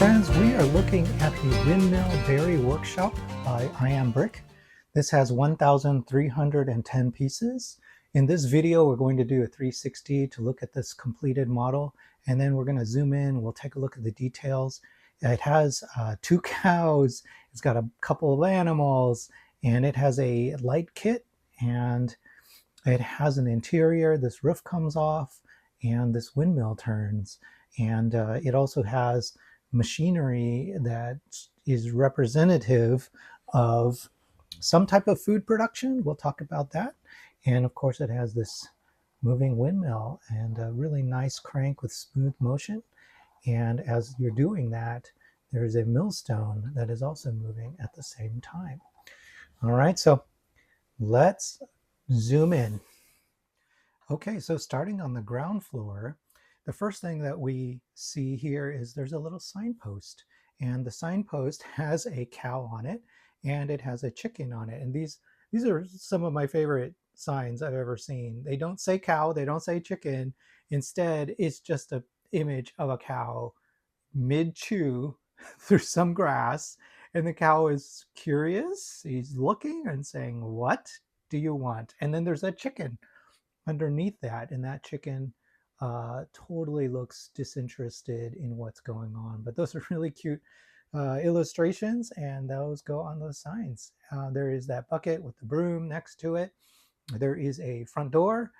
friends, we are looking at the Windmill Dairy Workshop by iambrick. This has 1,310 pieces. In this video, we're going to do a 360 to look at this completed model, and then we're going to zoom in. We'll take a look at the details. It has 2 cows, it's got a couple of animals, and it has a light kit, and it has an interior. This roof comes off, and this windmill turns, and it also has machinery that is representative of some type of food production. We'll talk about that. And of course, it has this moving windmill and a really nice crank with smooth motion. And as you're doing that, there's a millstone that is also moving at the same time. All right, so let's zoom in. Okay, so starting on the ground floor, the first thing that we see here is there's a little signpost, and the signpost has a cow on it and it has a chicken on it. And these are some of my favorite signs I've ever seen. They don't say cow, they don't say chicken. Instead, it's just an image of a cow mid-chew through some grass, and the cow is curious. He's looking and saying, "What do you want?" And then there's a chicken underneath that, and that chicken totally looks disinterested in what's going on. But those are really cute illustrations, and those go on those signs. There is that bucket with the broom next to it. There is a front door.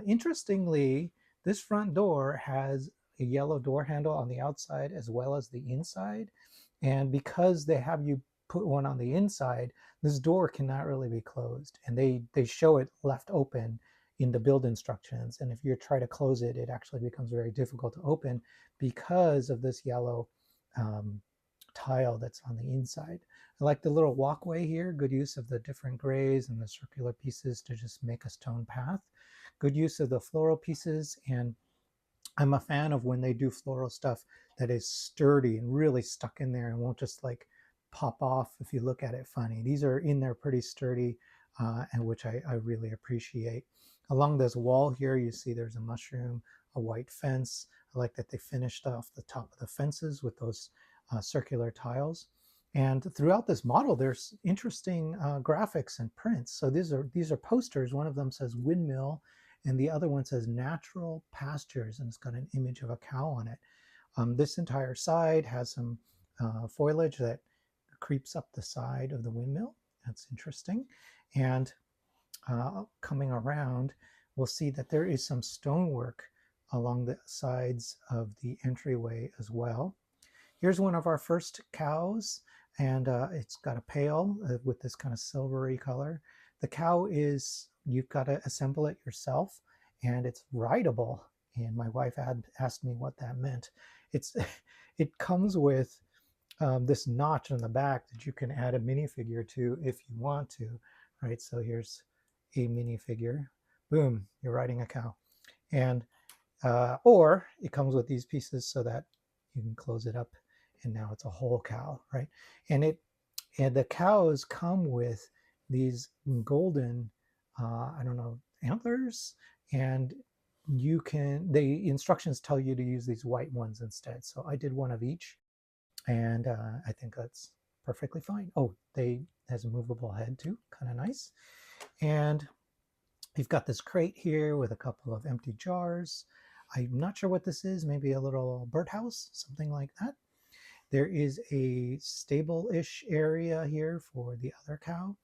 Interestingly, this front door has a yellow door handle on the outside as well as the inside. And because they have you put one on the inside, this door cannot really be closed. And they show it left open in the build instructions. And if you try to close it, it actually becomes very difficult to open because of this yellow tile that's on the inside. I like the little walkway here, good use of the different grays and the circular pieces to just make a stone path. Good use of the floral pieces, and I'm a fan of when they do floral stuff that is sturdy and really stuck in there and won't just like pop off if you look at it funny. These are in there pretty sturdy, and which I really appreciate. Along this wall here, you see there's a mushroom, a white fence. I like that they finished off the top of the fences with those circular tiles. And throughout this model, there's interesting graphics and prints. So these are posters. One of them says windmill, and the other one says natural pastures, and it's got an image of a cow on it. This entire side has some foliage that creeps up the side of the windmill. That's interesting. And coming around, we'll see that there is some stonework along the sides of the entryway as well. Here's one of our first cows, and it's got a pail with this kind of silvery color. The cow is, you've got to assemble it yourself, and it's rideable. And my wife had asked me what that meant. It comes with this notch on the back that you can add a minifigure to if you want to, right? So here's a minifigure. Boom, you're riding a cow. And or it comes with these pieces so that you can close it up, and now it's a whole cow, right? And the cows come with these golden I don't know, antlers, and the instructions tell you to use these white ones instead. So I did one of each, and I think that's perfectly fine. Oh, has a movable head too, kind of nice. And you've got this crate here with a couple of empty jars. I'm not sure what this is, maybe a little birdhouse, something like that. There is a stable-ish area here for the other cow.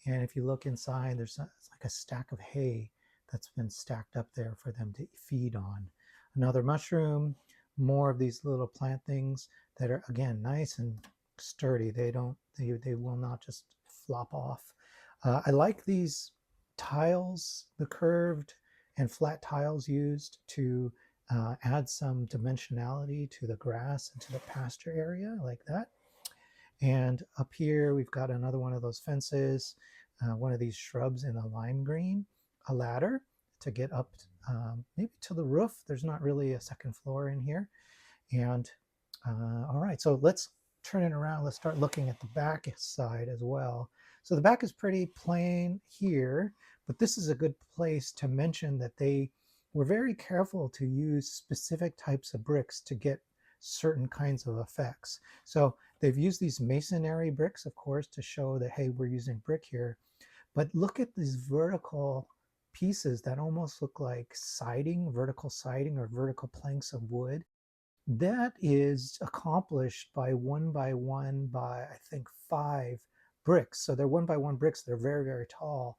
And if you look inside, it's like a stack of hay that's been stacked up there for them to feed on. Another mushroom, more of these little plant things that are, again, nice and sturdy. They will not just flop off. I like these tiles, the curved and flat tiles used to add some dimensionality to the grass and to the pasture area, like that. And up here, we've got another one of those fences, one of these shrubs in a lime green, a ladder to get up maybe to the roof. There's not really a second floor in here. And all right, so let's turn it around. Let's start looking at the back side as well. So the back is pretty plain here, but this is a good place to mention that they were very careful to use specific types of bricks to get certain kinds of effects. So they've used these masonry bricks, of course, to show that, hey, we're using brick here. But look at these vertical pieces that almost look like siding, vertical siding, or vertical planks of wood. That is accomplished by one, by I think 5 bricks. So they're 1 by 1 bricks. They're very, very tall.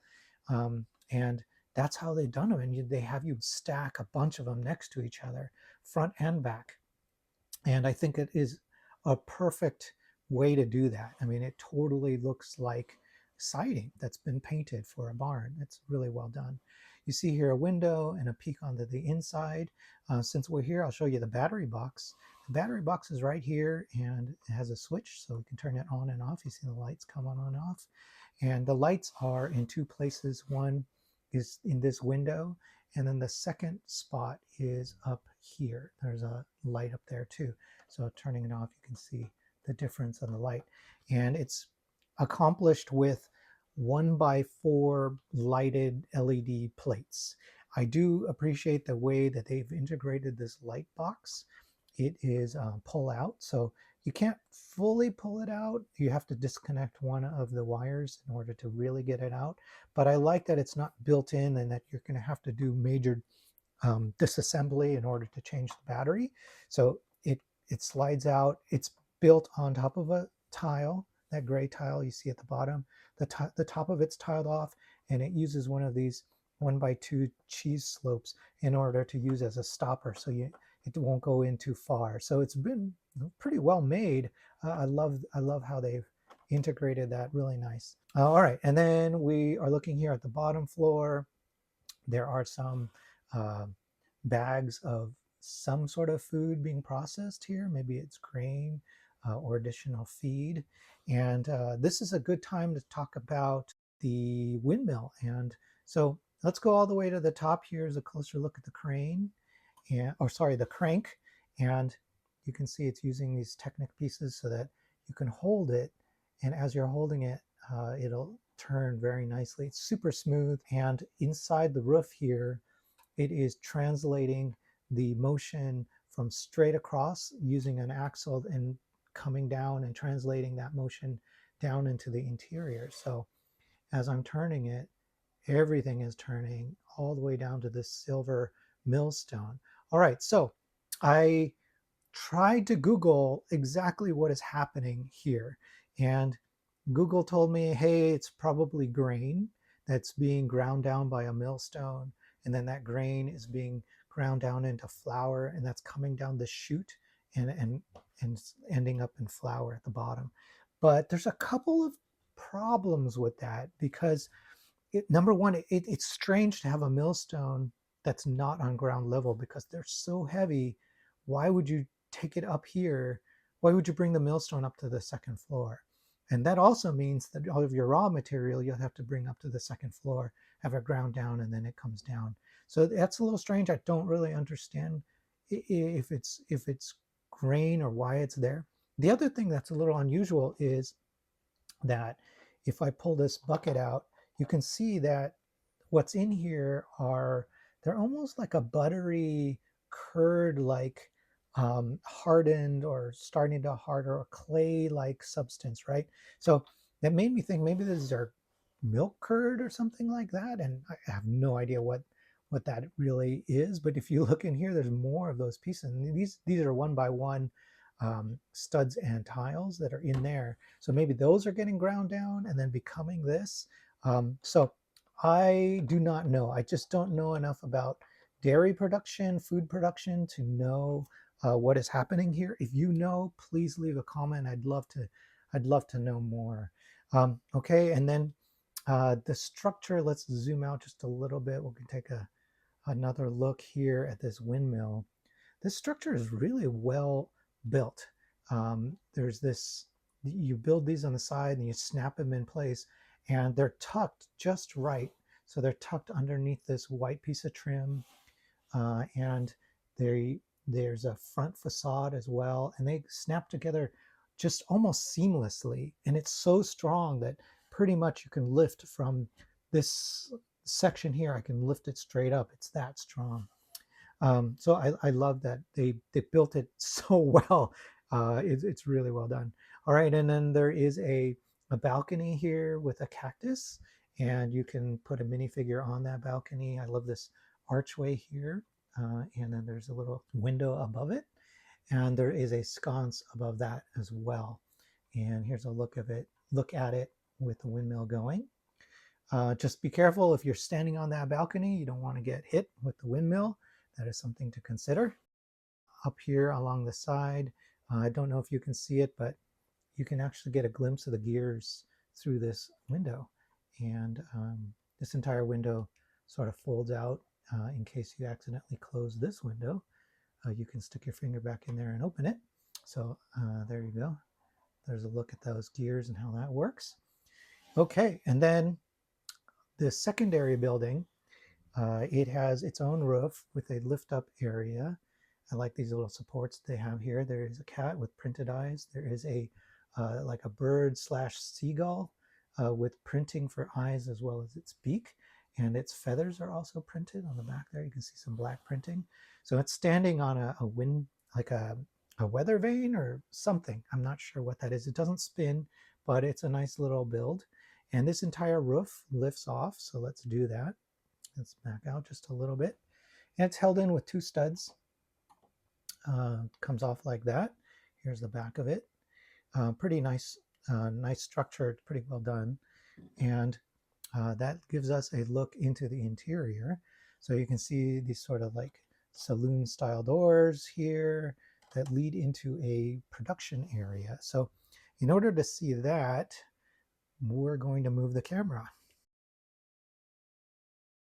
And that's how they've done them. And they have you stack a bunch of them next to each other, front and back. And I think it is a perfect way to do that. I mean, it totally looks like siding that's been painted for a barn. It's really well done. You see here a window and a peek onto the inside. Since we're here, I'll show you the battery box. The battery box is right here, and it has a switch so we can turn it on and off. You see the lights come on and off. And the lights are in 2 places. One is in this window, and then the second spot is up here. There's a light up there too. So turning it off, you can see the difference on the light. And it's accomplished with 1 by 4 lighted LED plates. I do appreciate the way that they've integrated this light box. It is pull out, so you can't fully pull it out. You have to disconnect one of the wires in order to really get it out. But I like that it's not built in and that you're going to have to do major disassembly in order to change the battery. So it slides out. It's built on top of a tile, that gray tile you see at the bottom. The top of it's tiled off, and it uses one of these 1 by 2 cheese slopes in order to use as a stopper, so it won't go in too far. So it's been pretty well made. I love how they've integrated that. Really nice. All right, and then we are looking here at the bottom floor. There are some bags of some sort of food being processed here. Maybe it's grain or additional feed. And this is a good time to talk about the windmill. And so let's go all the way to the top. Here's a closer look at the crane, the crank. And you can see it's using these Technic pieces so that you can hold it. And as you're holding it, it'll turn very nicely. It's super smooth. And inside the roof here, it is translating the motion from straight across using an axle and coming down and translating that motion down into the interior. So as I'm turning it, everything is turning all the way down to this silver millstone. All right, so I tried to Google exactly what is happening here. And Google told me, hey, it's probably grain that's being ground down by a millstone. And then that grain is being ground down into flour, and that's coming down the chute and ending up in flour at the bottom. But there's a couple of problems with that, because number one, it's strange to have a millstone that's not on ground level because they're so heavy. Why would you take it up here? Why would you bring the millstone up to the second floor? And that also means that all of your raw material you'll have to bring up to the second floor, have it ground down, and then it comes down. So that's a little strange. I don't really understand if it's grain or why it's there. The other thing that's a little unusual is that if I pull this bucket out, you can see that what's in here they're almost like a buttery curd, like hardened or starting to harden, or clay-like substance, right? So that made me think maybe these are milk curd or something like that, and I have no idea what that really is. But if you look in here, there's more of those pieces, and these are 1 by 1 studs and tiles that are in there. So maybe those are getting ground down and then becoming this. So I do not know. I just don't know enough about dairy production, food production, to know what is happening here. If you know, please leave a comment. I'd love to know more. Okay, and then the structure. Let's zoom out just a little bit. We can take another look here at this windmill. This structure is really well built. There's this, you build these on the side and you snap them in place, and they're tucked just right. So they're tucked underneath this white piece of trim, and there's a front facade as well, and they snap together just almost seamlessly. And it's so strong that pretty much you can lift from this section here. I can lift it straight up. It's that strong. So I love that they built it so well. It's really well done. All right, and then there is a balcony here with a cactus, and you can put a minifigure on that balcony. I love this archway here, and then there's a little window above it, and there is a sconce above that as well. And here's a look of it. Look at it with the windmill going. Just be careful if you're standing on that balcony. You don't want to get hit with the windmill. That is something to consider. Up here along the side, I don't know if you can see it, but you can actually get a glimpse of the gears through this window. And this entire window sort of folds out in case you accidentally close this window. You can stick your finger back in there and open it. So there you go. There's a look at those gears and how that works. Okay, and then the secondary building, it has its own roof with a lift up area. I like these little supports they have here. There is a cat with printed eyes. There is a like a bird slash seagull with printing for eyes as well as its beak. And its feathers are also printed on the back there. You can see some black printing. So it's standing on a wind, like a weather vane or something. I'm not sure what that is. It doesn't spin, but it's a nice little build. And this entire roof lifts off. So let's do that. Let's back out just a little bit. And it's held in with two studs. Comes off like that. Here's the back of it. Pretty nice, nice structure. Pretty well done. And that gives us a look into the interior. So you can see these sort of like saloon style doors here that lead into a production area. So in order to see that, we're going to move the camera.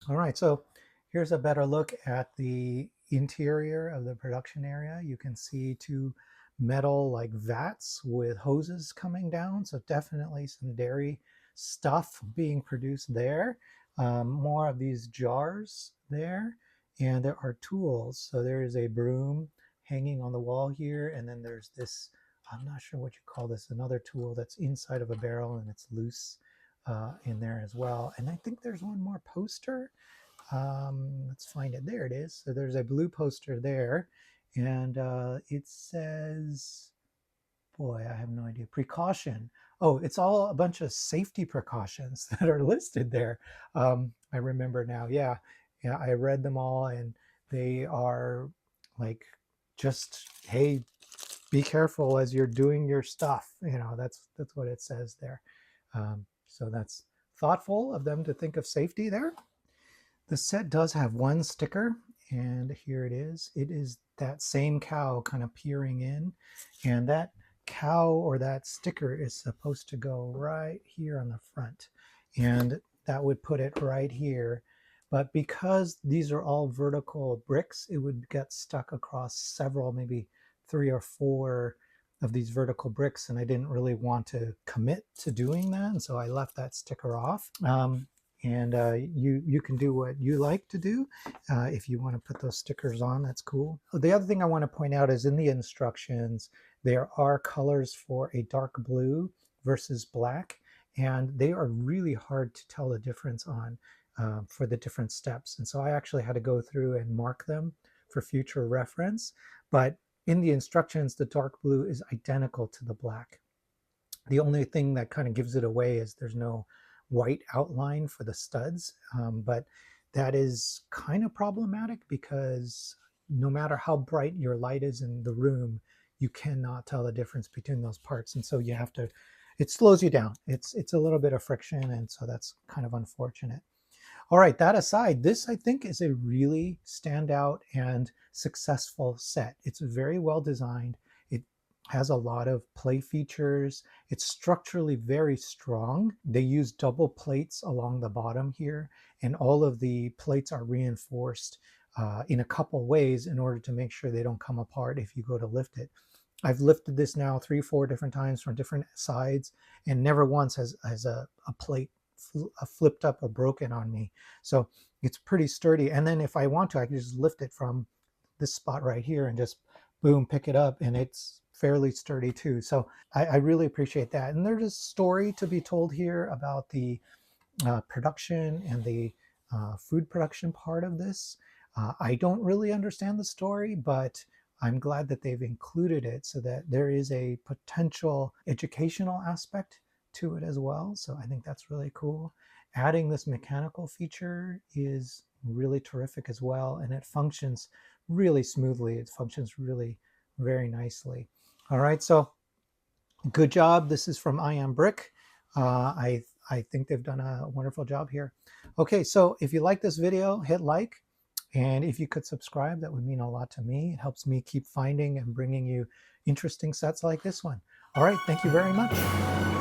All right, so here's a better look at the interior of the production area. You can see two metal like vats with hoses coming down. So definitely some dairy stuff being produced there. More of these jars there. And there are tools. So there is a broom hanging on the wall here. And then there's this, I'm not sure what you call this, another tool that's inside of a barrel and it's loose in there as well. And I think there's one more poster. Let's find it. There it is. So there's a blue poster there. And it says, boy, I have no idea. Precaution. Oh, it's all a bunch of safety precautions that are listed there. I remember now. Yeah, I read them all, and they are like, just, hey, be careful as you're doing your stuff. You know, that's what it says there. So that's thoughtful of them to think of safety there. The set does have one sticker, and here it is. It is that same cow kind of peering in, and that cow or that sticker is supposed to go right here on the front, and that would put it right here. But because these are all vertical bricks, it would get stuck across several, maybe 3 or 4 of these vertical bricks, and I didn't really want to commit to doing that, and so I left that sticker off. And you can do what you like to do. If you want to put those stickers on, that's cool. The other thing I want to point out is in the instructions, there are colors for a dark blue versus black, and they are really hard to tell the difference on for the different steps. And so I actually had to go through and mark them for future reference. But in the instructions, the dark blue is identical to the black. The only thing that kind of gives it away is there's no white outline for the studs, but that is kind of problematic because no matter how bright your light is in the room, you cannot tell the difference between those parts, and so you have to, it slows you down. It's a little bit of friction, and so that's kind of unfortunate. All right, that aside, this I think is a really standout and successful set. It's very well designed. It has a lot of play features. It's structurally very strong. They use double plates along the bottom here, and all of the plates are reinforced in a couple ways in order to make sure they don't come apart if you go to lift it. I've lifted this now 3 or 4 different times from different sides, and never once has a plate flipped up or broken on me. So it's pretty sturdy. And then if I want to, I can just lift it from this spot right here and just boom, pick it up, and it's fairly sturdy too. So I really appreciate that. And there's a story to be told here about the production and the food production part of this. I don't really understand the story, but I'm glad that they've included it so that there is a potential educational aspect to it as well. So I think that's really cool. Adding this mechanical feature is really terrific as well, and it functions really smoothly. It functions really very nicely. All right, so good job. This is from iambrick. I think they've done a wonderful job here. Okay, so if you like this video, hit like. And if you could subscribe, that would mean a lot to me. It helps me keep finding and bringing you interesting sets like this one. All right, thank you very much.